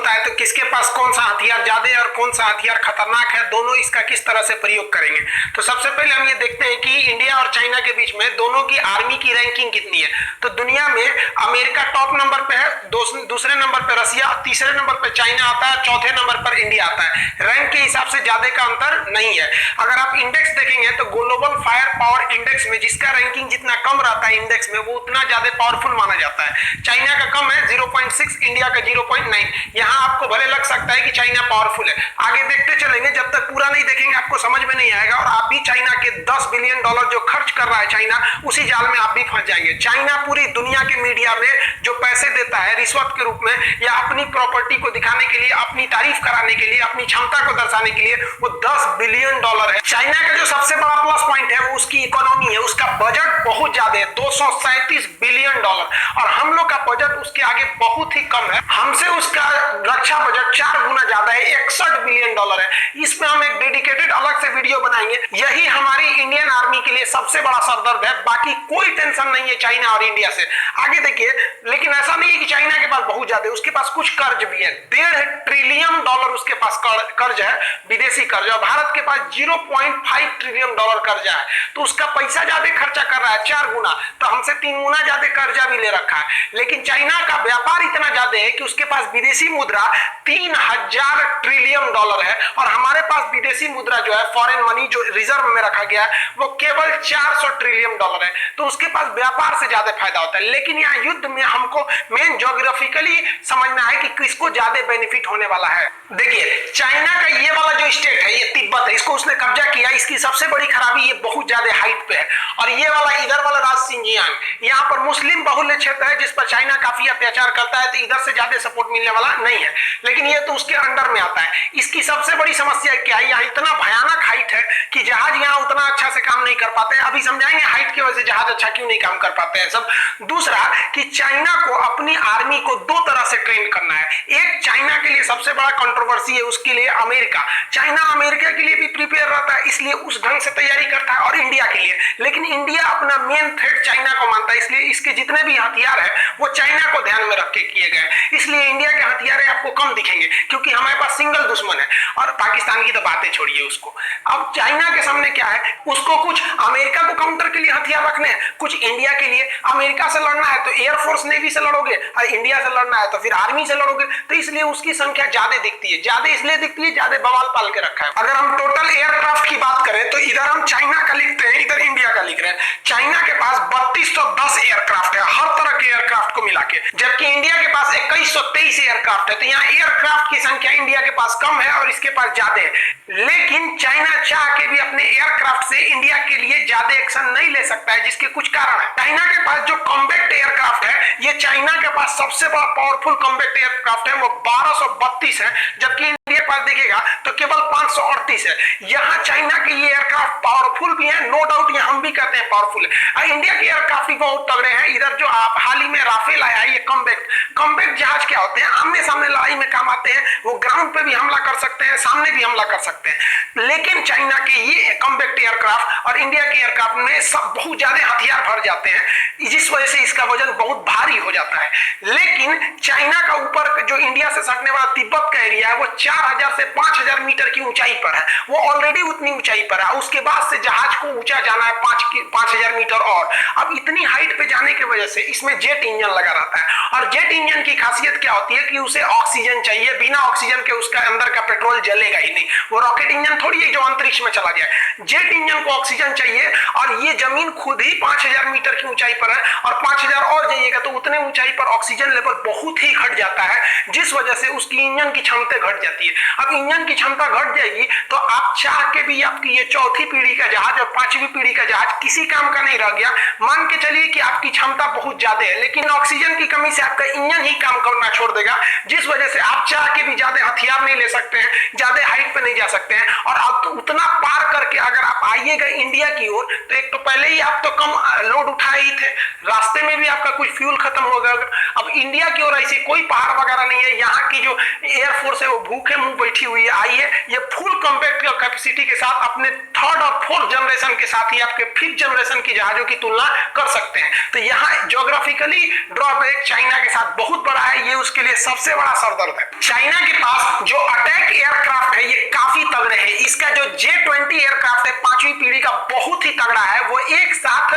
होता है तो किसके पास कौन सा हथियार ज्यादा है और कौन सा हथियार खतरनाक है, दोनों इसका किस तरह से प्रयोग करेंगे। तो सबसे पहले हम ये देखते हैं कि इंडिया और चाइना के बीच में दोनों की आर्मी की रैंकिंग कितनी है। तो दुनिया में अमेरिका टॉप नंबर पे है, दूसरे नंबर पे रसिया, तीसरे नंबर पे चाइना आता है, चौथे नंबर पर इंडिया आता है। रैंक के हिसाब से ज्यादा का अंतर नहीं है। अगर आप इंडेक्स देखेंगे तो ग्लोबल फायर पावर इंडेक्स में जिसका रैंकिंग जितना कम रहता है इंडेक्स में, वो उतना ज्यादा पावरफुल माना जाता है। चाइना का कम है 0.6, इंडिया का 0.9। यहां आपको भले लग सकता है कि चाइना पावरफुल है, आगे देखते चलेंगे, जब तक पूरा नहीं देखेंगे आपको समझ में नहीं आएगा। और आप भी चाइना के $10 बिलियन जो खर्च कर रहा है चाइना, उसी जाल में आप भी फंस जाएंगे। चाइना पूरी दुनिया के मीडिया में जो पैसे देता है रिश्वत के रूप में या अपनी प्रॉपर्टी को दिखाने के लिए, अपनी तारीफ कराने के लिए, अपनी क्षमता को दर्शाने के लिए, वो $10 बिलियन है। चाइना का जो सबसे बड़ा प्लस पॉइंट है वो उसकी इकोनॉमी है। उसका बजट बहुत ज्यादा है, $237 बिलियन, और हम लोग का बजट उसके आगे बहुत ही कम है। हमसे उसका रक्षा बजट 4 गुना ज्यादा है, $61 बिलियन है। इसमें हम एक डेडिकेटेड अलग से वीडियो बनाएंगे। यही हमारी इंडियन आर्मी के लिए सबसे बड़ा सरदर्द है, बाकी कोई टेंशन नहीं है चाइना और इंडिया से। आगे देखिए, लेकिन ऐसा नहीं है कि चाइना के पास बहुत ज्यादा है, उसके पास कुछ कर्ज भी है। $1.5 ट्रिलियन उसके पास कर्ज है, विदेशी कर्ज, और भारत के पास $0.5 ट्रिलियन कर्जा है। तो उसका पैसा ज्यादा खर्चा कर रहा है 4 गुना, तो हमसे 3 गुना ज्यादा कर्जा भी ले रखा है। लेकिन चाइना का व्यापार इतना ज्यादा है कि उसके पास विदेशी मुद्रा 3000 ट्रिलियन है, और हमारे पास विदेशी मुद्रा जो है, फॉरेन मनी जो रिजर्व में रखा गया है, वो केवल 400 ट्रिलियन है। तो उसके पास व्यापार से ज्यादा फायदा होता है। लेकिन यहाँ युद्ध में हमको मेन ज्योग्राफिकली समझना है कि किसको ज्यादा बेनिफिट होने वाला है। देखिए, चाइना का ये वाला जो स्टेट है, ये तिब्बत है, इसको उसने कब्जा किया। इसकी सबसे बड़ी खराबी ये बहुत ज्यादा हाइट पे है। और ये वाला इधर वाला राज्य सिंजियांग, यहाँ पर मुस्लिम बहुल्य क्षेत्र है जिस पर चाइना काफी अत्याचार करता है, तो इधर से ज्यादा सपोर्ट मिलने वाला नहीं है। लेकिन ये तो उसके अंडर में आता है। इसकी सबसे बड़ी समस्या क्या है, यहाँ इतना भयानक हाइट है कि जहाज यहाँ उतना अच्छा से काम नहीं कर पाते हैं। अभी समझाएंगे हाइट की वजह से जहाज अच्छा क्यों नहीं काम कर पाते हैं सब। दूसरा कि चाइना को अपनी आर्मी को 2 तरह से ट्रेन करना है। एक चाइना के लिए सबसे बड़ा कंट्रोवर्सी है, उसके लिए अमेरिका। चाइना अमेरिका के लिए भी प्रिपेयर रहता है, इसलिए उस ढंग से तैयारी करता है, और इंडिया के लिए। लेकिन इंडिया अपना मेन थ्रेट चाइना को मानता है, इसलिए इसके जितने भी हथियार है वो चाइना को ध्यान में रख के किए गए। इसलिए इंडिया के हथियार आपको कम दिखेंगे, क्योंकि हमारे पास सिंगल दुश्मन है। और पाकिस्तान की तो बातें छोड़िए उसको। अब चाइना के सामने क्या है, उसको कुछ अमेरिका को काउंटर के लिए हथियार रखने हैं, कुछ इंडिया के लिए। अमेरिका से लड़ना है तो एयरफोर्स नेवी से लड़ोगे, और इंडिया से लड़ना है तो फिर आर्मी से लड़ोगे। तो इसलिए उसकी संख्या ज्यादा दिखती है। ज्यादा इसलिए दिखती है, ज्यादा बवाल पाल के रखा है। अगर हम टोटल एयरक्राफ्ट की बात करें तो इधर हम चाइना का लिखते हैं, इधर इंडिया का लिख रहे हैं। चाइना के पास 3210 एयरक्राफ्ट है, हर तरह के एयरक्राफ्ट को मिला के, जबकि इंडिया के पास 2123 एयरक्राफ्ट है। तो यहाँ एयरक्राफ्ट की संख्या इंडिया के पास कम है और इसके पास ज्यादा है। लेकिन चाइना चाह के भी अपने एयरक्राफ्ट से इंडिया के लिए ज्यादा एक्शन नहीं ले सकता है, जिसके कुछ कारण है। चाइना के पास जो कॉम्बैक्ट एयरक्राफ्ट है, ये चाइना के पास सबसे बड़ा पावरफुल कॉम्बैक्ट एयरक्राफ्ट है, वो 1232 है, जबकि इंडिया के पास देखिएगा तो केवल 538 है। यहाँ चाइना के ये एयरक्राफ्ट पावरफुल भी है, नो डाउट, ये हम भी कहते हैं पावरफुल है। इंडिया के एयरक्राफ्ट भी बहुत तगड़े हैं। इधर जो आप हाल ही में राफेल आया है, ये कॉम्बैक्ट जहाज क्या होते हैं, आमने सामने लड़ाई में काम आते हैं। वो ग्राउंड पे भी हमला कर सकते हैं, सामने भी हमला कर सकते हैं। लेकिन चाइना के ये कॉम्बैक्ट एयरक्राफ्ट और इंडिया के एयरक्राफ्ट में सब बहुत ज्यादा हथियार भर जाते हैं, जिस वजह से इसका वजन बहुत भारी हो जाता है। लेकिन चाइना का ऊपर जो इंडिया से सटने वाला तिब्बत का एरिया है, वो 4000 से 5000 मीटर की ऊंचाई पर है। वो ऑलरेडी उतनी ऊंचाई पर है, उसके बाद से जहाज को ऊंचा जाना है 5000 मीटर। और अब इतनी हाइट पे जाने की वजह से इसमें जेट इंजन लगा रहता है। और जेट इंजन की खासियत क्या होती है कि उसे ऑक्सीजन चाहिए, बिना ऑक्सीजन के उसका अंदर का पेट्रोल जलेगा ही नहीं। वो रॉकेट इंजन थोड़ी है जो अंतरिक्ष में चला जाए। जेट इंजन को ऑक्सीजन चाहिए, और ये जमीन खुद ही 5000 मीटर की ऊंचाई पर है, और 5000 और जाइएगा तो उतने ऊंचाई पर ऑक्सीजन लेवल बहुत ही घट जाता है, जिस वजह से उसकी इंजन की क्षमता घट जाती है। अब इंजन की क्षमता घट जाएगी तो आप चाह के भी आपकी ये 4थी पीढ़ी का जहाज और 5वीं पीढ़ी का जहाज किसी काम का नहीं रह गया। मान के चलिए कि आपकी क्षमता बहुत ज्यादा है, लेकिन ऑक्सीजन की कमी से आपका इंजन ही काम करना छोड़ देगा, जिस वजह से आप चाह के भी ज्यादा हथियार नहीं ले सकते हैं, ज्यादा हाइट पे नहीं जा सकते हैं। और अब तो उतना पार करके अगर आप आइएगा इंडिया की ओर, तो एक तो पहले ही आप तो कम लोड उठाए ही थे, रास्ते में भी आपका कुछ फ्यूल खत्म हो गया। अब इंडिया की ओर ऐसे कोई पहाड़ वगैरह नहीं है, यहाँ यहाँ की जो एयरफोर्स है वो भूखे मुंह बैठी हुई आई है। ये फुल कॉम्पैक्ट कैपेसिटी के साथ अपने थर्ड और फोर्थ जनरेशन के साथ ही आपके फिफ्थ जनरेशन की जहाजों की तुलना कर सकते हैं। तो यहाँ ज्योग्राफिकली ड्रॉबैक चाइना के साथ बहुत बड़ा है, ये उसके लिए सबसे बड़ा सरदर्द है। चाइना के पास जो अटैक एयरक्राफ्ट है ये काफी तगड़े हैं। इसका जो J-20 एयरक्राफ्ट है 5वीं पीढ़ी का, बहुत ही तगड़ा है। वो एक साथ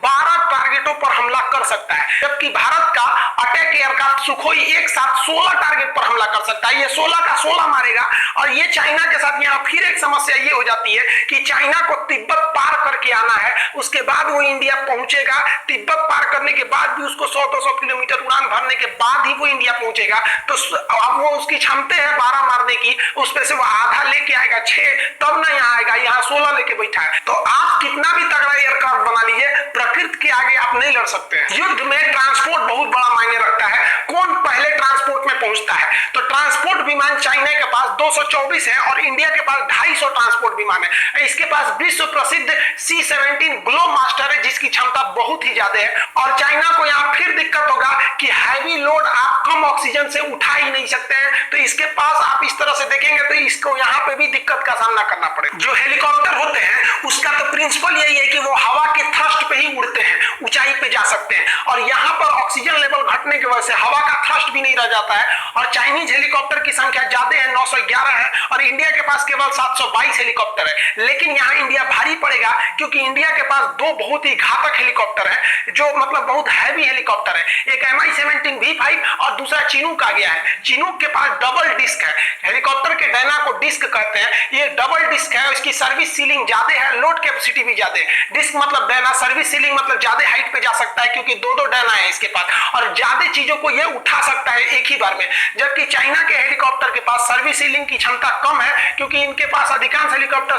12 टारगेटों पर हमला कर सकता है, जबकि भारत का अटैक एयरक्राफ्ट सुखोई एक साथ 16 टारगेट पर हमला कर सकता है। ये 16 का 16 मारेगा। और ये चाइना के साथ यहाँ फिर एक समस्या ये हो जाती है कि चाइना को तिब्बत पार करके आना है, उसके बाद वो इंडिया पहुंचेगा। तिब्बत पार करने के बाद भी उसको 100-200 किलोमीटर उड़ान भरने के बाद ही वो इंडिया पहुंचेगा। तो अब वो उसकी क्षमता है 12 मारने की, उसमें से वो आधा लेके आएगा 6, तब ना यहाँ आएगा। यहाँ 16 लेके बैठा है। तो आप कितना भी तगड़ा एयरक्राफ्ट बना लीजिए, प्रकृति के आगे आप नहीं लड़ सकते हैं। युद्ध में ट्रांसपोर्ट बहुत बड़ा मायने रखता है। कौन पहले ट्रांसपोर्ट में पहुंचता है? तो ट्रांसपोर्ट विमान चाइना के पास 224 है और इंडिया के पास 250 ट्रांसपोर्ट विमान है। इसके पास विश्व प्रसिद्ध C-17 ग्लोब मास्टर है, जिसकी क्षमता बहुत ही ज्यादा है। और चाइना को यहाँ फिर दिक्कत होगा कि हैवी लोड आप कम ऑक्सीजन से उठा ही नहीं सकते हैं। तो इसके पास आप इस तरह से देखेंगे तो इसको यहाँ पे भी दिक्कत का सामना करना पड़ेगा। जो हेलीकॉप्टर होते हैं उसका तो प्रिंसिपल यही है कि वो हवा के थ्रस्ट पे ही उड़ते हैं, ऊंचाई पे जा सकते हैं। और यहाँ पर ऑक्सीजन लेवल घटने की वजह से हवा का थ्रस्ट भी नहीं रह जाता है। और चाइनीज हेलीकॉप्टर की संख्या ज्यादा है, 911 है, और इंडिया के पास केवल 722 हेलीकॉप्टर है। लेकिन यहाँ इंडिया भारी पड़ेगा, क्योंकि इंडिया के पास 2 बहुत ही घातक हेलीकॉप्टर है, जो मतलब बहुत हैवी हेलीकॉप्टर है। एक Mi-17 V5 और दूसरा चिनूक आ गया है। चिनूक के पास डबल डिस्क है। हेलीकॉप्टर के डैना को डिस्क कहते हैं। ये डबल डिस्क है, इसकी सर्विस सीलिंग ज्यादा है, लोड कैपेसिटी भी ज्यादा है। डिस्क मतलब डैना, सर्विस सीलिंग मतलब ज्यादा हाइट पे जा सकता है, क्योंकि 2-2 डैना है इसके पास, और ज्यादा चीजों को ये उठा सकता है एक ही बार में। जबकि चाइना के हेलीकॉप्टर के पास सर्विस सीलिंग की क्षमता कम है, क्योंकि इनके पास अधिकांश हेलीकॉप्टर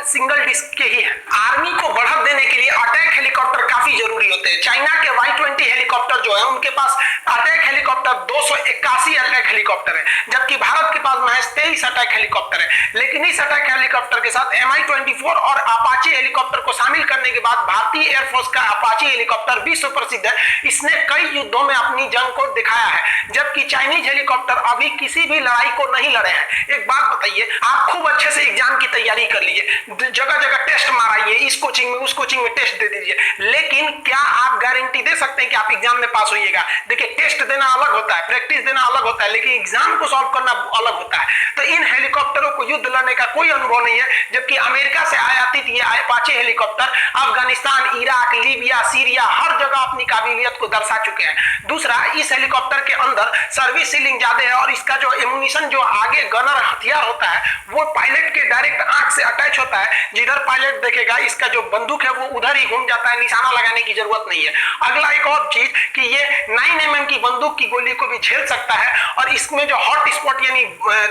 सिंगल डिस्क के ही है। आर्मी को बढ़त देने के लिए अटैक हेलीकॉप्टर काफी जरूरी होते हैं। चाइना के Y-20 हेलीकॉप्टर जो है उनके पास अटैक हेलीकॉप्टर 281 अटैक हेलीकॉप्टर है, जबकि भारत के पास महज 23 अटैक हेलीकॉप्टर है। लेकिन इस अटैक हेलीकॉप्टर के साथ Mi-24 और अपाचे हेलीकॉप्टर को शामिल करने के बाद भारतीय एयरफोर्स का अपाचे हेलीकॉप्टर विश्व प्रसिद्ध है। इसने कई युद्धों में अपनी जंग को दिखाया है, जबकि चाइनीज हेलीकॉप्टर अभी किसी भी लड़ाई को नहीं लड़े हैं। एक बात बताइए, आप खूब अच्छे से एग्जाम की तैयारी कर लीजिए, जगह जगह टेस्ट माराइए, इस कोचिंग में उस कोचिंग में टेस्ट दे दीजिए, लेकिन क्या आप गारंटी दे सकते हैं कि आप एग्जाम में पास होइएगा? देखिए, टेस्ट देना अलग होता है, प्रैक्टिस देना अलग होता है, लेकिन एग्जाम को सॉल्व करना अलग होता है। तो इन हेलीकॉप्टरों को युद्ध लड़ने का कोई अनुभव नहीं है, जबकि अमेरिका से आयातित ये Apache helicopter Afghanistan, Iraq, Libya, Syria हर जगह अपनी काबिलियत को दर्शा चुके हैं। दूसरा, इस हेलीकॉप्टर के अंदर सर्विस सीलिंग ज्यादा है, और इसका जो एमुनिशन जो आगे गनर हथियार होता है वो पायलट के डायरेक्ट आंख से अटैच होता है। जिधर पायलट देखेगा इसका जो बंदूक है वो उधर ही घूम जाता है, निशाना लगाने की जरूरत नहीं है। अगला एक और चीज कि ये 9mm की बंदूक की गोली को भी झेल सकता है, और इसमें जो हॉट स्पॉट यानी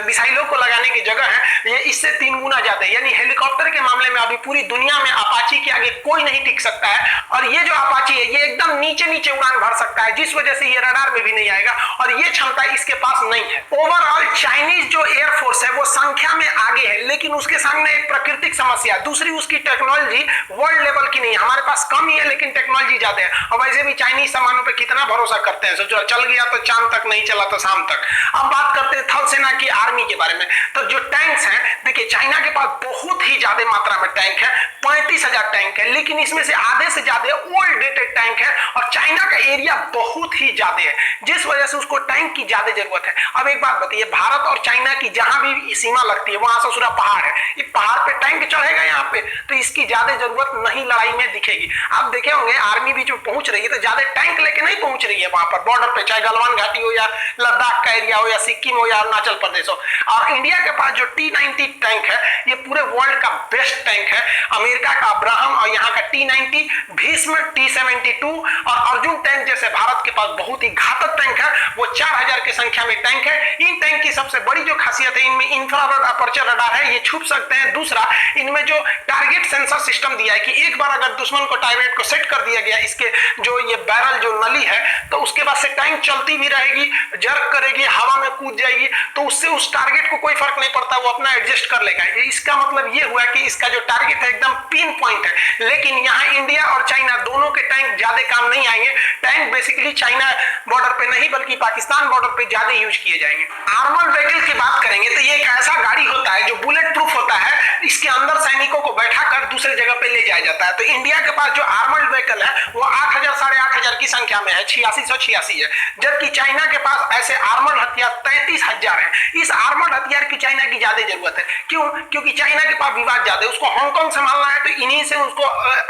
मिसाइलों को लगाने की जगह है ये इससे 3 गुना ज्यादा है। यानी हेलीकॉप्टर के मामले में अभी पूरी दुनिया में अपाची के आगे कोई नहीं टिक सकता है। और ये जो अपाची है ये एकदम नीचे नीचे उड़ान भर सकता है, जिस वजह से ये रडार में भी नहीं आएगा, और ये क्षमता इसके पास नहीं है। ओवरऑल चाइनीज जो एयरफोर्स है वो संख्या में आगे है, लेकिन उसके सामने एक प्राकृतिक समस्या, दूसरी उसकी टेक्नोलॉजी वर्ल्ड लेवल की नहीं है। हमारे पास कम ही है लेकिन टेक्नोलॉजी ज्यादा है। और वैसे भी चाइनीज सामानों पे कितना भरोसा करते हैं, सोचो चल गया तो चांद तक, नहीं चला तो शाम तक। अब बात करते हैं थल सेना की आर्मी के बारे में। तो जो टैंक्स हैं, देखिए चाइना के पास बहुत ही ज्यादा मात्रा में टैंक है, 35,000 टैंक है, लेकिन इसमें से आधे से ज्यादा ओल्ड डेटेड टैंक है, और चाइना का एरिया बहुत ही ज्यादा है, जिस वजह से उसको टैंक की ज्यादा जरूरत है। अब एक बात बताइए, भारत और चाइना की जहां भी सीमा लगती है वहां से पूरा पहाड़ है, ये पहाड़ पे टैंक चढ़ेगा यहाँ पे, तो इसकी ज्यादा जरूरत नहीं लड़ाई में दिखेगी। आप देखे होंगे आर्मी भी जो पहुंच रही है तो ज्यादा टैंक लेके नहीं पहुंच रही है वहां पर बॉर्डर पे, चाहे गलवान घाटी हो या लद्दाख का एरिया हो या सिक्किम हो या अरुणाचल प्रदेश हो। और इंडिया के पास जो T-90 टैंक है ये पूरे वर्ल्ड का बेस्ट टैंक है। अमेरिका का अब्राहम और यहाँ का T-90, भीष्म T-72 और अर्जुन टैंक जैसे भारत के पास बहुत ही घातक टैंक है, वो 4000 की संख्या में टैंक है। इन टैंक की सबसे बड़ी जो खासियत है, इनमें इंफ्रारेड अपर्चर रडार है, ये छुप सकते हैं। दूसरा, इनमें जो टारगेट सेंसर सिस्टम दिया है कि एक बार अगर दुश्मन को टारगेट को सेट कर दिया गया, इसके जो ये बैरल जो नली है, तो उसके बाद से टैंक चलती भी रहेगी, जर्क करेगी, हवा में कूद जाएगी, तो उससे उससे उस टारगेट को कोई फर्क नहीं पड़ता, वो अपना एडजस्ट कर लेगा। इसका मतलब ये हुआ कि इसका जो टारगेट है एकदम पिन पॉइंट है। लेकिन यहाँ इंडिया और चाइना दोनों के टैंक ज्यादा काम नहीं आएंगे। टैंक बेसिकली चाइना बॉर्डर पे नहीं बल्कि पाकिस्तान बॉर्डर पे ज्यादा यूज किए जाएंगे। आर्मर्ड व्हीकल की बात करेंगे तो ये एक ऐसा गाड़ी होता है जो बुलेट प्रूफ होता है। इसके अंदर सैनिकों को बैठाकर दूसरे जगह पे ले जाया जाता है। तो इंडिया के पास जो आर्मर्ड व्हीकल है वो 8,000 साढ़े 8,000 की संख्या में है, 8686 है। जबकि चाइना के पास ऐसे आर्मर्ड हथियार 33,000 है। इस आर्मर्ड हथियार की चाइना की ज्यादा जरूरत है। क्यों? क्योंकि चाइना के पास विवाद ज्यादा है, उसको हांगकांग संभालना है तो इन्हीं से उसको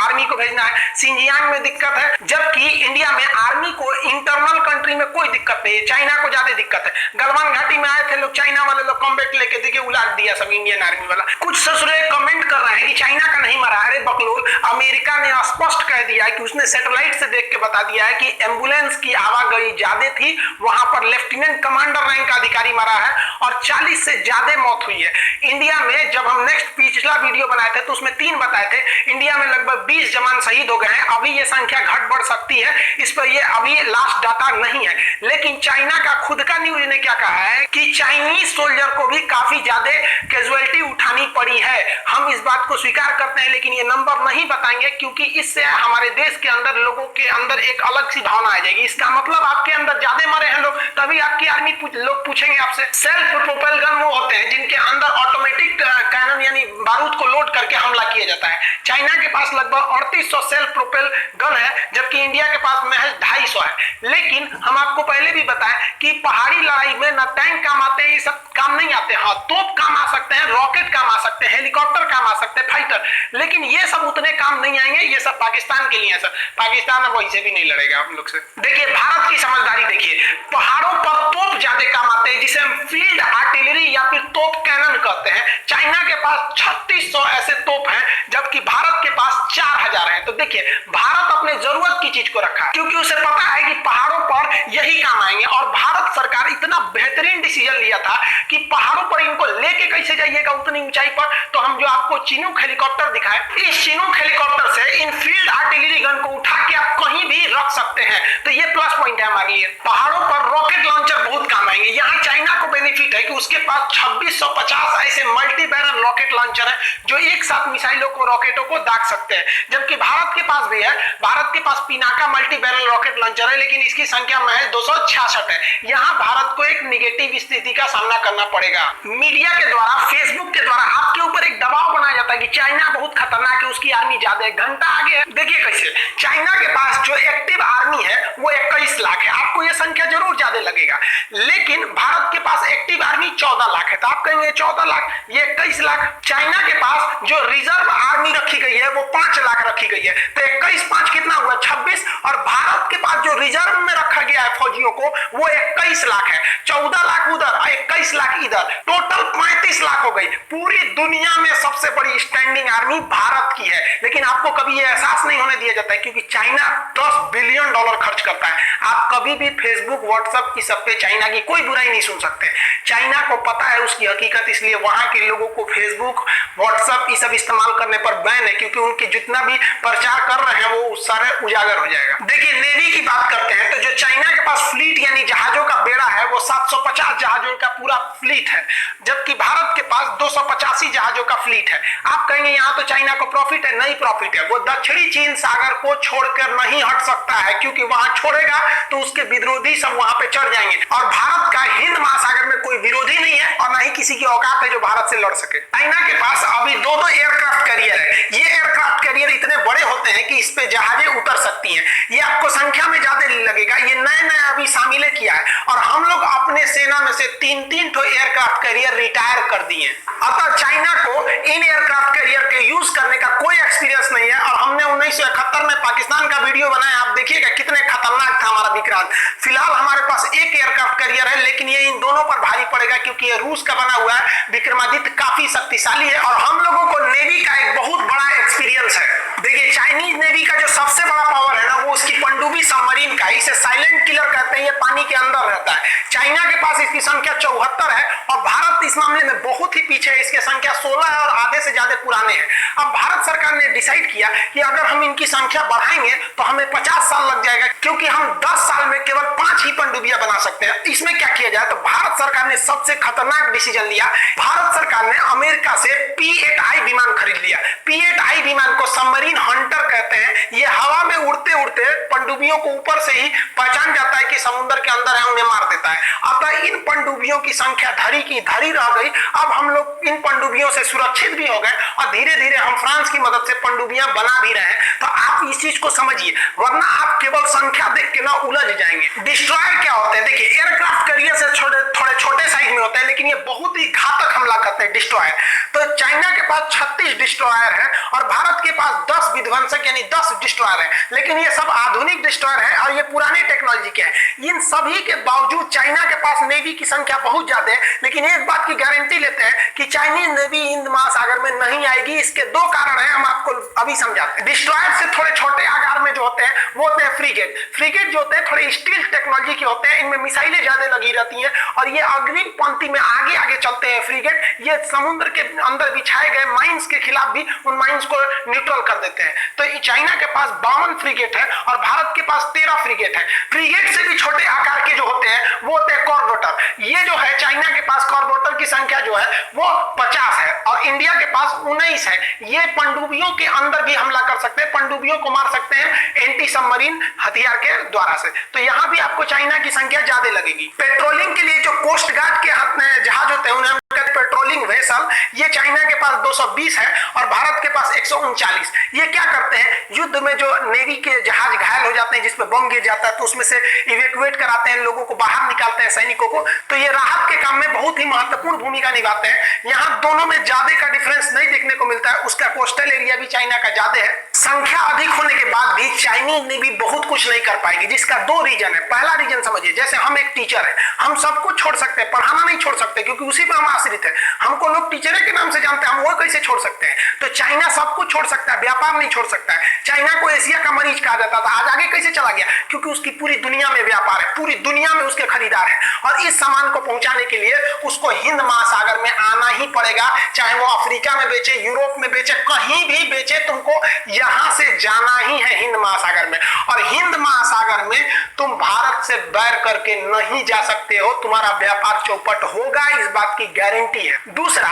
आर्मी को भेजना है। सिंजियांग में दिक्कत है, जबकि इंडिया में आर्मी को इंटरनल कंट्री में कोई दिक्कत नहीं है, चाइना को ज्यादा दिक्कत है। गलवान घाटी में आए थे लोग, चाइना वाले लोग कॉम्बैट लेके देखिए उलाट दिया सब इंडियन आर्मी वाला। कुछ ससुरे कमेंट कर रहे हैं कि चाइना का नहीं मरा। अरे बकलोल, अमेरिका ने स्पष्ट कह दिया है कि उसने सैटेलाइट से देख के बता दिया है कि एम्बुलेंस की आवागई ज्यादा थी, वहां पर लेफ्टिनेंट कमांडर रैंक का अधिकारी मरा है और 40 से ज्यादा मौत हुई है। इंडिया में जब हम नेक्स्ट पिछला वीडियो बनाए थे तो उसमें 3 बताए थे, इंडिया में लगभग 20 जवान शहीद हो गए हैं। अभी ये संख्या घट बढ़ सकती है, इस पर ये अभी लास्ट डाटा नहीं है। लेकिन चाइना का खुद का न्यूज ने क्या कहा है कि चाइनीज सोल्जर को भी काफी ज्यादा कैजुअलिटी उठानी पड़ी है। हम इस बात को स्वीकार करते हैं, लेकिन ये नंबर नहीं बताएंगे क्योंकि इससे हमारे देश के अंदर लोगों के अंदर एक अलग सी भावना आ जाएगी। इसका मतलब आपके अंदर ज्यादा मरे हैं लोग, तभी आपकी आर्मी लोग पूछेंगे आपसे। सेल्फ प्रोपेल गन वो होते हैं जिनके अंदर ऑटोमेटिक कैनन यानी बारूद को लोड करके हमला किया जाता है। चाइना के पास लगभग 3800 सेल्फ प्रोपेल गन है, जबकि इंडिया के पास महज 250 है। लेकिन हम आपको पहले भी बताएं कि पहाड़ी लड़ाई में न टैंक काम आते हैं, ये सब काम नहीं आते। हाँ, तोप काम आ सकते हैं, रॉकेट काम आ सकते हैं, हेलीकॉप्टर काम आ सकते हैं, फाइटर, लेकिन ये सब उतने काम नहीं आएंगे। ये सब पाकिस्तान के लिए है सर। पाकिस्तान अब वहीं से भी नहीं लड़ेगा हम लोग से। देखिए भारत की समझदारी देखिए, पहाड़ों पर तोप ज्यादा काम आते हैं जिसे हम फील्ड आर्टिलरी या फिर तोप कैनन कहते हैं। चाइना के पास 3600 ऐसे तोप हैं, जबकि भारत के पास 4000 है। तो देखिए भारत अपने जरूरत की चीज को रखा है क्योंकि उसे पता है कि पहाड़ों पर यही काम आएंगे। और भारत सरकार इतना बेहतरीन डिसीजन लिया था कि पहाड़ों पर इनको लेके कैसे जाइएगा उतनी ऊंचाई पर। तो हम जो आपको चिनूक हेलीकॉप्टर दिखाए, इस चिनूक हेलीकॉप्टर से इन फील्ड आर्टिलरी गन को उठा के आप कहीं भी रख सकते हैं। तो ये प्लस पॉइंट है हमारे लिए। पहाड़ों पर रॉकेट लॉन्चर बहुत काम आएंगे। यहाँ चाइना को बेनिफिट है कि उसके पास 2650 ऐसे मल्टी बैरल रॉकेट लॉन्चर है जो एक साथ मिसाइलों को रॉकेटों को दाग सकते हैं, जबकि भारत के पास भी है। भारत के पास Pinaka multi barrel rocket launcher है, लेकिन इसकी संख्या महज 266 है। यहाँ भारत को एक निगेटिव स्थिति का सामना करना पड़ेगा। मीडिया के द्वारा, फेसबुक के द्वारा आपके ऊपर एक दबाव बनाया जाता है कि चाइना बहुत खतरनाक है, उसकी आर्मी ज्यादा है। घंटा आगे है, देखिए कैसे चाइना के पास जो एक्टिव आर्मी है वो 21 लाख है। आपको ये संख्या जरूर ज्यादा लगेगा, लेकिन भारत के पास एक्टिव आर्मी 14 लाख है। तो आप कहेंगे 14 लाख, ये 21 लाख। चाइना के पास जो रिजर्व आर्मी रखी गई है वो 5 लाख रखी गई है। तो 21 5 कितना हुआ? 26। और भारत के पास जो रिजर्व में रखा गया है फौजियों को वो 21 लाख है। 14 लाख उधर और 21 लाख इधर, टोटल 35 लाख हो गई। पूरी दुनिया में सबसे बड़ी स्टैंडिंग आर्मी भारत की है। लेकिन आपको कभी ये एहसास नहीं होने दिया जाता है क्योंकि चाइना $10 बिलियन खर्च करता है। आप कभी भी फेसबुक, व्हाट्सएप इस सब पे चाइना की कोई बुराई नहीं सुन सकते। चाइना को पता है उसकी हकीकत, इसलिए वहां के लोगों को फेसबुक, व्हाट्सएप ये सब इस्तेमाल करने पर बैन है क्योंकि उनके जितना भी प्रचार कर रहे हैं वो सारे उजागर हो जाएगा। देखिए नेवी की बात करते हैं तो जो चाइना के पास फ्लीट यानी जहाजों का बेड़ा है वो 750 जहाजों का पूरा फ्लीट है, जबकि भारत के पास 285 जहाजों का फ्लीट है। आप कहेंगे यहाँ तो चाइना को प्रॉफिट है, नहीं प्रॉफिट है। वो दक्षिणी चीन सागर को छोड़कर नहीं हट सकता है क्योंकि वहां छोड़ेगा तो उसके विरोधी सब वहां पे चढ़ जाएंगे। और भारत का हिंद महासागर में कोई विरोधी नहीं है और ना ही किसी की औकात है जो भारत से लड़ सके। चाइना के पास अभी 2 एयरक्राफ्ट कैरियर है। ये एयरक्राफ्ट कैरियर इतने बड़े होते हैं कि इस पे जहाजें उतर सकती हैं। ये आपको संख्या में ज्यादा लगेगा, ये नए अभी शामिल किया है। और हम लोग अपने सेना में से 3-3 ठो एयरक्राफ्ट कैरियर रिटायर कर दिए। अतः चाइना को इन एयरक्राफ्ट कैरियर के यूज करने का कोई एक्सपीरियंस नहीं है। और हमने 1971 में पाकिस्तान का वीडियो बनाया, आप देखिएगा कितने खतरनाक था हमारा विक्रांत। फिलहाल हमारे पास एक एयरक्राफ्ट कैरियर है, लेकिन ये इन दोनों पर भारी पड़ेगा क्योंकि ये रूस का बना हुआ है। विक्रमादित्य काफी शक्तिशाली है और हम लोगों को नेवी का एक बहुत बड़ा एक्सपीरियंस है। देखिए चाइनीज नेवी का जो सबसे बड़ा पावर है ना वो उसकी पनडुब्बी सबमरीन का, इसे साइलेंट किलर कहते हैं। ये पानी के अंदर रहता है। चाइना के पास इसकी संख्या 74 है और भारत इस मामले में बहुत ही पीछे है। इसकी संख्या 16 है और आधे से ज्यादा पुराने हैं। अब भारत सरकार ने डिसाइड किया कि अगर हम इनकी संख्या बढ़ाएंगे तो हमें 50 साल लग जाएगा क्योंकि हम 10 साल में केवल 5 ही पनडुब्बियां बना सकते हैं। इसमें क्या किया जाए तो भारत सरकार ने सबसे खतरनाक डिसीजन लिया। भारत सरकार ने अमेरिका से P-8I विमान खरीद लिया। P-8I विमान को सबमरीन हंटर कहते हैं। ये हवा में उड़ते उड़ते पनडुब्बियों को ऊपर से ही पहचान जाता है कि समुद्र के अंदर है, उन्हें मार देता है। अतः इन पनडुब्बियों की संख्या धरी की धरी रह गई। अब हम लोग इन पनडुब्बियों से सुरक्षित भी हो गए और धीरे धीरे हम फ्रांस की मदद से पनडुब्बियां बना भी रहे हैं। तो आप इस चीज को समझिए, वरना आप केवल संख्या देख के ना उलझ जाएंगे। डिस्ट्रॉयर क्या होते हैं? देखिए, एयरक्राफ्ट कैरियर से थोड़े छोटे साइज में होते हैं, लेकिन ये बहुत ही घातक हमला करते हैं डिस्ट्रॉयर। तो चाइना के पास 36 डिस्ट्रॉयर है और भारत के पास 10 विध्वंसक यानी 10 डिस्ट्रॉयर है। लेकिन ये सब आधुनिक डिस्ट्रॉयर है और ये पुराने टेक्नोलॉजी के हैं। इन सभी के बावजूद चाइना के पास नेवी की संख्या बहुत ज्यादा है। लेकिन एक बात की गारंटी लेते हैं कि चाइनीज नेवी हिंद महासागर में नहीं आएगी। इसके दो कारण हैं, हम आपको अभी समझाते हैं। डिस्ट्रॉयर से थोड़े छोटे आकार में जो होते हैं वो होते हैं फ्रीगेट। फ्रीगेट जो होते हैं थोड़े स्टील टेक्नोलॉजी के होते हैं, इनमें मिसाइलें ज्यादा लगी रहती हैं और ये अग्रिम पंक्ति में आगे आगे चलते हैं। फ्रीगेट ये समुद्र के अंदर बिछाए गए माइंस के खिलाफ भी उन माइंस को न्यूट्रल कर देते हैं। तो चाइना के पास 52 फ्रीगेट है और भारत के पास 13 फ्रीगेट है। फ्रीगेट से भी छोटे आकार के जो होते हैं वो होते हैं कॉर्बेटर। ये जो है चाइना के पास कॉर्बेटर की संख्या जो है वो 50 है और इंडिया के पास 19 है। ये पनडुब्बियों के अंदर भी हमला कर सकते हैं, पनडुब्बियों को मार सकते हैं एंटी सबमरीन हथियार के द्वारा से। तो यहां भी आपको चाइना की संख्या ज्यादा लगेगी। पेट्रोलिंग के लिए जो कोस्ट गार्ड के हाथ में जहाज होते हैं उन्हें पेट्रोलिंग वेसल, ये चाइना के पास 220 है और भारत के पास 139। ये क्या करते हैं? युद्ध में जो नेवी के जहाज घायल हो जाते हैं, जिसमें बम गिर जाता है, तो उसमें से इवैक्यूएट कराते हैं, लोगों को बाहर निकालते हैं, सैनिकों को। तो ये राहत के काम में बहुत ही महत्वपूर्ण भूमिका निभाते हैं। यहाँ दोनों में ज्यादा का डिफरेंस नहीं देखने को मिलता है। उसका कोस्टल एरिया भी चाइना का ज्यादा है। संख्या अधिक होने के बाद भी चाइनीज नेवी बहुत कुछ नहीं कर पाएगी, जिसका दो रीजन है। पहला रीजन समझिए, जैसे हम एक टीचर है, हम सब कुछ छोड़ सकते हैं, पढ़ाना नहीं छोड़ सकते क्योंकि उसी पर हम आश्रित है। हमको लोग टीचर के नाम से जानते हैं, हम वो कैसे छोड़ सकते हैं? तो चाइना सब कुछ छोड़ सकता है, व्यापार नहीं छोड़ सकता है। चाइना को एशिया का मरीज कहा जाता था, आज आगे कैसे चला गया? क्योंकि उसकी पूरी दुनिया में व्यापार है, पूरी दुनिया में उसके खरीदार है और इस सामान को पहुंचाने के लिए उसको हिंद महासागर में आना ही पड़ेगा। चाहे वो अफ्रीका में बेचे, यूरोप में बेचे, कहीं भी बेचे, तुमको यहां से जाना ही है हिंद महासागर में। और हिंद महासागर में तुम भारत से बैर करके नहीं जा सकते हो, तुम्हारा व्यापार चौपट होगा, इस बात की गारंटी है। दूसरा,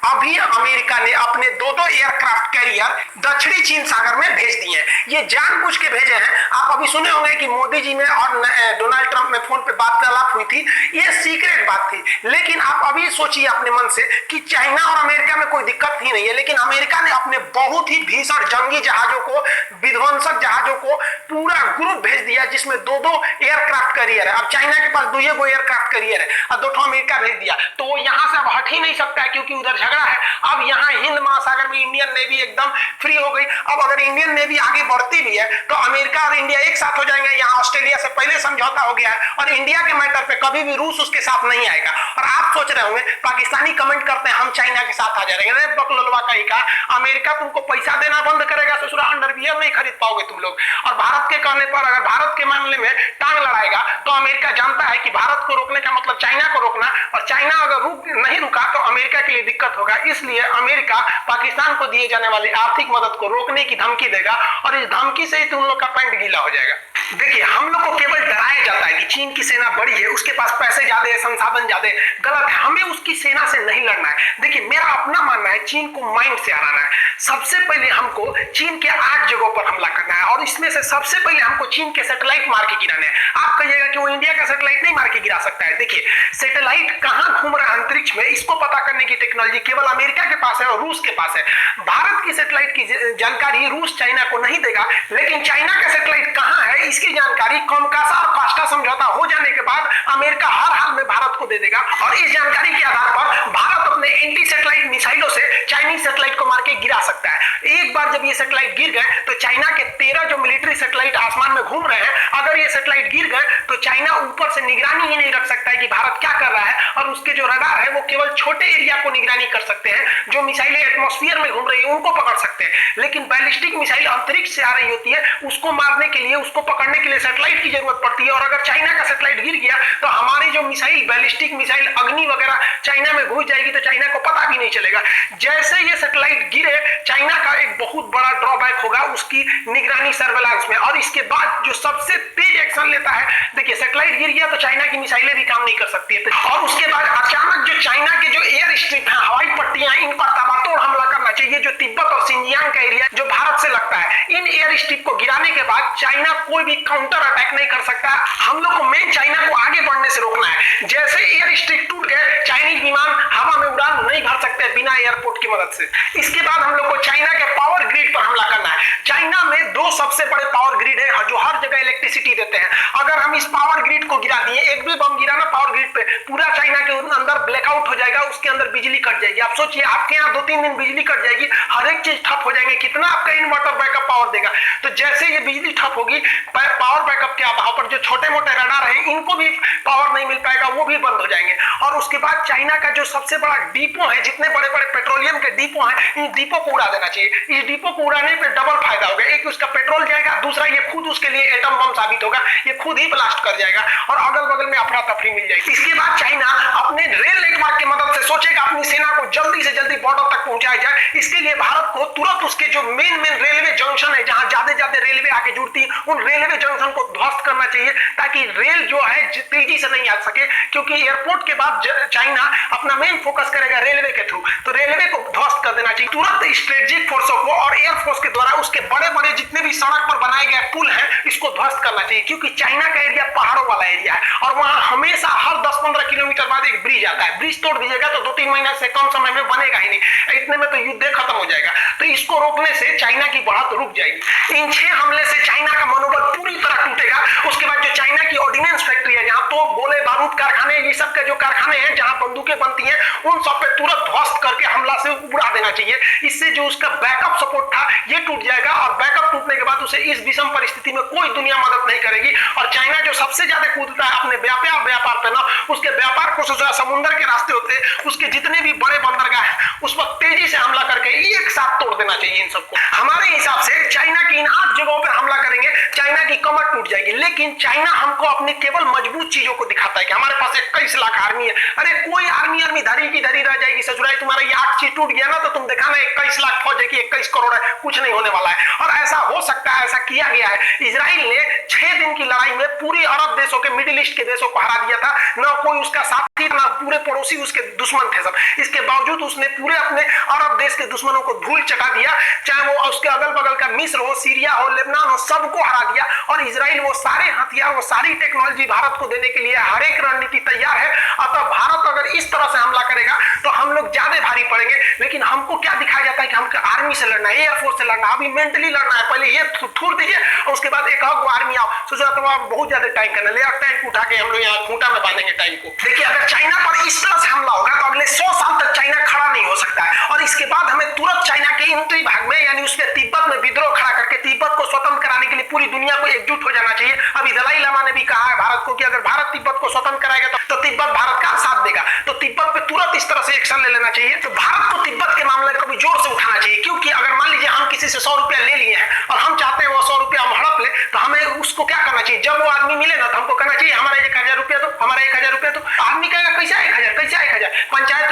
अभी अमेरिका ने अपने दो एयरक्राफ्ट कैरियर दक्षिणी चीन सागर में भेज दिए हैं। ये जानबूझ के भेजे हैं। आप अभी सुने होंगे कि मोदी जी में और डोनाल्ड ट्रंप में फोन पे वार्तालाप हुई थी, ये सीक्रेट बात थी। लेकिन आप अभी सोचिए अपने मन से कि चाइना और अमेरिका में कोई दिक्कत ही नहीं है, लेकिन अमेरिका ने अपने बहुत ही भीषण जंगी जहाजों को, विध्वंसक जहाजों को पूरा ग्रुप भेज दिया, जिसमें दो एयरक्राफ्ट कैरियर है। अब चाइना के पास 2 एयरक्राफ्ट कैरियर है और 2 अमेरिका भेज दिया, तो वो यहां से अब हट ही नहीं सकता है क्योंकि उधर झगड़ा है। अब यहाँ हिंद महासागर में इंडियन नेवी एकदम फ्री हो गई। अब अगर इंडियन नेवी आगे बढ़ती भी है तो अमेरिका और इंडिया एक साथ हो जाएंगे। यहाँ ऑस्ट्रेलिया से पहले समझौता हो गया है और इंडिया के मैटर पे कभी भी रूस उसके साथ नहीं आएगा। और आप सोच रहे होंगे पाकिस्तानी कमेंट करते हैं हम चाइना के साथ आ जाएंगे। अरे बकलोलवा कहीं का, अमेरिका तुमको पैसा देना बंद करेगा, ससुरा अंडरवियर नहीं खरीद पाओगे तुम लोग। और भारत के कहने पर अगर भारत के मामले में टांग लड़ाएगा तो अमेरिका जानता है कि भारत को रोकने का मतलब चाइना को रोकना, और चाइना अगर नहीं रुका तो अमेरिका के लिए दिक्कत होगा। इसलिए अमेरिका पाकिस्तान को दिए जाने वाली आर्थिक मदद को रोकने की धमकी देगा और इस धमकी से ही तुम लोग का पैंट गीला हो जाएगा। देखिए, हम लोग को केवल डराया जाता है कि चीन की सेना बड़ी है, उसके पास पैसे ज्यादा है, संसाधन ज्यादा है। गलत है, हमें उसकी सेना से नहीं लड़ना है। देखिए, मेरा अपना मानना है चीन को माइंड से हराना है। सबसे पहले हमको चीन के 8 जगहों पर हमला करना है और इसमें से सबसे पहले हमको चीन के सैटेलाइट मार के गिराने हैं। आप कहिएगा कि वो इंडिया का सैटेलाइट नहीं मार के गिरा सकता है। देखिए, सैटेलाइट कहां घूम रहा है अंतरिक्ष में, इसको पता करने की टेक्नोलॉजी केवल अमेरिका के पास है और रूस के पास है। भारत की सैटेलाइट की जानकारी रूस चाइना को नहीं देगा, लेकिन चाइना का सैटेलाइट कहां है इसकी जानकारी कमकासा और कास्टा समझौता हो जाने के बाद अमेरिका हर हाल में भारत को दे देगा। और इस जानकारी के आधार पर भारत अपने एंटी सैटेलाइट मिसाइलों से चाइनीज सैटेलाइट को मार के गिरा सकता है। एक बार जब ये सैटेलाइट गिर गए तो चाइना के 13 जो मिलिट्री सैटेलाइट आसमान में घूम रहे हैं, अगर ये सैटेलाइट गिर गए तो चाइना ऊपर से निगरानी ही नहीं रख सकता है कि भारत क्या कर रहा है। और उसके जो रडार है वो केवल छोटे एरिया को निगरानी कर सकते हैं, जो मिसाइलें एटमॉस्फेयर में घूम रही है उनको पकड़ सकते हैं। लेकिन बैलिस्टिक मिसाइल अंतरिक्ष से आ रही होती है, उसको मारने के लिए, उसको पकड़ने के लिए सैटेलाइट की जरूरत पड़ती है। और अगर चाइना का सैटेलाइट गिर गया तो हमारी जो मिसाइल, बैलिस्टिक मिसाइल, अग्नि वगैरह चाइना में घुस जाएगी तो चाइना को पता भी नहीं चलेगा। जैसे ये सैटेलाइट गिरे, चाइना का एक बहुत बड़ा ड्रॉबैक होगा उसकी निगरानी सर्वेलांस में। और इसके बाद जो सबसे तेज एक्शन लेता है, देखिए सैटेलाइट गिर गया तो चाइना की मिसाइलें भी काम नहीं कर सकती है, और उसके बाद अचानक जो चाइना के जो एयर स्ट्रिप है, हवाई पट्टियां, इन पर ताबड़तोड़ हमला करना चाहिए। जो तिब्बत और सिंजियांग का एरिया जो भारत से लगता है, इन एयर स्ट्रिप को गिराने के बाद चाइना कोई भी काउंटर अटैक नहीं कर सकता। हम लोग को मेन चाइना को आगे बढ़ने से रोकना है। जैसे एयर स्ट्रिप टूट गए, चाइनीज विमान हवा में उड़ान नहीं भर सकते बिना एयरपोर्ट की मदद से। इसके बाद हम लोग को चाइना के पावर ग्रिड पर हमला करना है। चाइना में दो सबसे बड़े पावर ग्रिड है जो हर जगह इलेक्ट्रिसिटी देते हैं। अगर हम इस पावर ग्रिड को गिरा दिए, एक भी बम गिरा ना पावर ग्रिड पे, पूरा चाइना के अंदर ब्लैकआउट हो जाएगा, उसके अंदर बिजली कट जाएगी। आप सोचिए, आपके यहाँ 2-3 दिन बिजली कट जाएगी, हर एक चीज ठप हो जाएंगे, कितना आपका इन्वर्टर बैकअप पावर देगा। तो जैसे ये बिजली ठप होगी, पावर बैकअप के अभाव पर जो छोटे मोटे रडार हैं इनको भी पावर नहीं मिल पाएगा, वो भी बंद हो जाएंगे। और उसके बाद चाइना का जो सबसे बड़ा डिपो है, जितने बड़े बड़े पेट्रोलियम के डिपो हैं, इन डिपो को उड़ा देना चाहिए। इस डिपो को उड़ाने पे डबल फायदा होगा, एक उसका पेट्रोल जाएगा, दूसरा ये खुद उसके लिए एटम बम साबित होगा, ये खुद ही ब्लास्ट कर जाएगा और अगल बगल में अफरा तफरी मिल जाएगी। इसके बाद चाइना अपने रेल नेटवर्क की मदद से सोचेगा अपनी सेना को जल्दी से जल्दी बॉर्डर तक पहुंचाया जाए। इसके लिए भारत को तुरंत उसके जो मेन रेलवे जंक्शन है, जहां ज्यादा रेलवे आके जुड़ती है, उन रेलवे जंक्शन को ध्वस्त करना चाहिए, ताकि रेल जो है तेजी से नहीं आ सके। क्योंकि एयरपोर्ट के बाद चाइना अपना मेन फोकस करेगा रेलवे के थ्रू, तो रेलवे को ध्वस्त कर देना चाहिए तुरंत। स्ट्रेटेजिक फोर्सों को और एयरफोर्स के द्वारा उसके बड़े बड़े जितने भी सड़क पर बनाए गए पुल हैं, इसको ध्वस्त करना चाहिए। क्योंकि चाइना का एरिया पहाड़ों वाला एरिया है और वहां हमेशा हर 10-15 किलोमीटर बाद एक ब्रिज आता है। ब्रिज तोड़ दीजिएगा तो 2-3 महीने से कम समय में बनेगा ही नहीं, इतने में तो युद्ध खत्म हो जाएगा। तो इसको रोकने से चाइना की बढ़त रुक जाएगी। इन 6 हमले से चाइना का मनोबल पूरी तरह टूटेगा। उसके बाद जो चाइना की ऑर्डिनेंस फैक्ट्री है, जहां तो गोले बारूद कारखाने, ये सब के जो कारखाने हैं जहां बंदूकें बनती हैं, उन सब पे तुरंत ध्वस्त करके हमला से उड़ा देना चाहिए। इससे जो उसका बैकअप सपोर्ट था ये टूट जाएगा और बैकअप टूटने के बाद उसे इस विषम परिस्थिति में कोई दुनिया मदद नहीं करेगी। और चाइना जो सबसे ज्यादा कूदता है अपने व्यापार पे ना, उसके व्यापार को समुद्र के रास्ते होते हैं, उसके जितने भी बड़े बंदरगाह हैं उस पर तेजी से हमला करके एक साथ तोड़ देना चाहिए इन सबको। हमारे हिसाब से चाइना की इन 8 जगहों पर हमला करेंगे, चाइना की कमर टूट जाएगी। लेकिन चाइना हमको अपने केवल मजबूत चीजों को दिखाता है कि हमारे पास 21 लाख आर्मी है। अरे कोई आर्मी धरी की धरी रह जाएगी, ससुराई तुम्हारा ये 8 चीज टूट गया ना तो तुम देखा ना 21 लाख फौज है कि 21 करोड़ है, कुछ नहीं होने वाला है। और ऐसा हो सकता है, ऐसा किया गया है। इजराइल ने 6 दिन की लड़ाई में पूरी अरब देशों के, मिडिल ईस्ट के देशों को हरा दिया था। ना कोई उसका साथी, ना पूरे पड़ोसी उसके दुश्मन थे सब। इसके बावजूद उसने पूरे अपने अरब देश के दुश्मनों को धूल चटा दिया, चाहे वो उसके अगल बगल का मिस्र हो, सीरिया हो, लेबनान हो, सबको हरा दिया। और इजराइल वो सारे हथियार, वो सारी टेक्नोलॉजी भारत को देने के लिए हर एक रणनीति तैयार है। अतः भारत अगर इस तरह से हमला करेगा तो हम लोग ज्यादा भारी पड़ेंगे। लेकिन हमको क्या दिखाया जाता है कि हमको आर्मी से लड़ना है, एयरफोर्स से लड़ना है, अभी मेंटली लड़ना है। पहले ये थूर दीजिए और उसके बाद एक आर्मी आओ, सोचा तो आप बहुत ज्यादा टाइम करना ले, टैंक उठा के हम लोग यहाँ खूंटा में बांधेंगे टाइम को। देखिए अगर चाइना पर इस तरह से हमला होगा तो अगले 100 साल तक चाइना खड़ा नहीं हो सकता है। और इसके बाद हमें तुरंत चाइना के उत्तरी भाग में, यानी उसके तिब्बत में विद्रोह खड़ा करके तिब्बत को स्वतंत्र कराने के लिए पूरी दुनिया को एकजुट हो जाना चाहिए। अभी दलाई लामा ने भी कहा है भारत को कि अगर भारत तिब्बत को स्वतंत्र कराएगा तो तिब्बत भारत का साथ देगा। तो तिब्बत पे तुरंत इस तरह से एक्शन ले लेना चाहिए। तो भारत को तिब्बत के मामले को भी जोर से उठाना चाहिए। क्योंकि अगर मान लीजिए हम किसी से 100 रुपया ले लिए हैं और हम चाहते हैं वो 100 रुपया हम हड़प ले, तो हमें उसको क्या करना चाहिए? जब वो आदमी मिले ना तो हमको कहना चाहिए हमारा 1000 रुपया दो, हमारा 1000 रुपया दो। आदमी कहेगा कैसा 1000, कैसा 1000? पंचायत